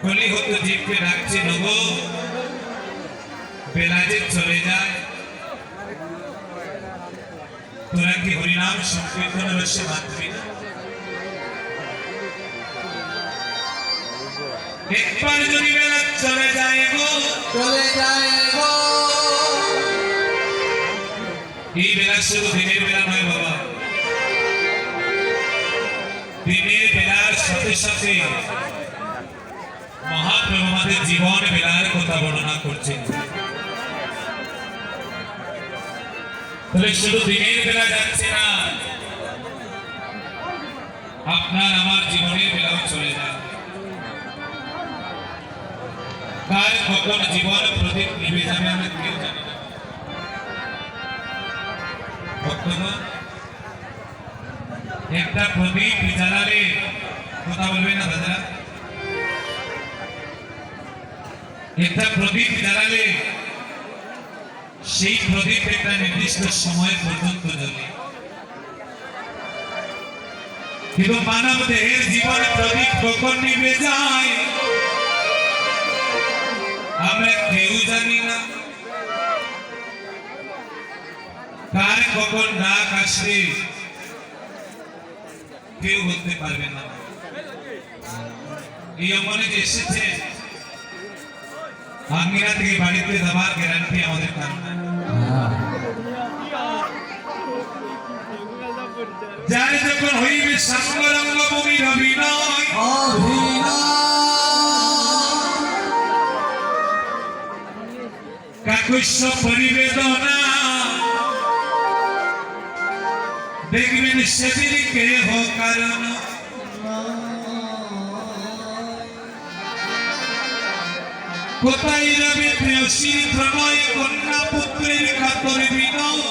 কলিহত জীবকে ডাকছে নগো, বেলা যে চলে যায়, তোরা কি হরিনাম সংকীর্তন রসে বাঁধবি না? একবার যদি বেলা চলে যায় গো, চলে যায় গো, এই বেলা শুধু দিনের বেলা নয় বাবা, দিনের বেলার সাথে সাথে মহাপ্রভু আমাদের জীবন বেলার কথা বর্ণনা করছেন। তাহলে শুধু দিনের বেলা যাচ্ছে না, আপনার আমার জীবনের বেলাও চলে যায়। কার কখন জীবন প্রদীপ নিভে যাবে আমরা কেউ জানি না। ভক্তগণ, একটা প্রদীপ জ্বালালে, কথা বলবে না দাদা, একটা প্রদীপ জ্বালালে সেই প্রদীপ একটা নির্দিষ্ট সময় পর্যন্ত জ্বলে, কিন্তু মানব দেহের জীবন প্রদীপ কখন নিভে যায় আমরা কেউ জানি না। কার কখন ডাক আসবে কেউ বলতে পারবে না। এই অঙ্গনে যে এসেছে আঙ্গিনা থেকে বাড়িতে যাবার গ্যারান্টি আমাদের কারণ নাই। যার যখন হইবে সাঙ্গরঙ্গ ভূমির অভিনয়, কাকুষ্য পরিবেদনা, দেখবেন সেদিন কেহ কারণ কোথায় রবি প্রিয়সী প্রণয় কন্যা পুত্রের কাতর বিনয়,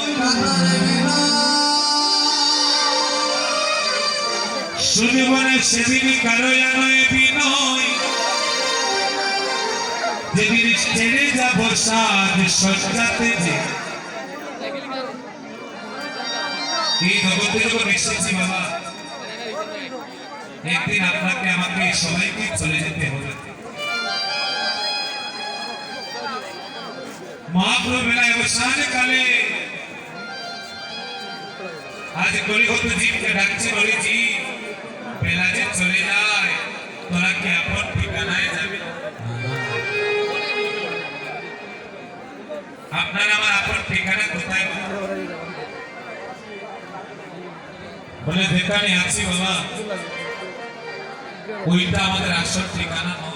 শুনবনে সেদিন কারো জানয় বিনয়, যেদিন ছেড়ে যাব সাজ সজ্জাতে যে। এই জগতের উপর এসেছি বাবা, একদিন আপনাকে আমাকে সবাইকে চলে যেতে হবে। মহাপ্রভু বেলায় অবসান কালে আজ কলিহত জীবকে ডাকছে, বলে জীব বেলা যে চলে যায়, তোরা কি আপন ঠিকানায় যাবে? আপনার আমার আপন ঠিকানা কোথায়? বলে যেখানে আছি বাবা, ওইটা আমাদের আসল ঠিকানা নয়।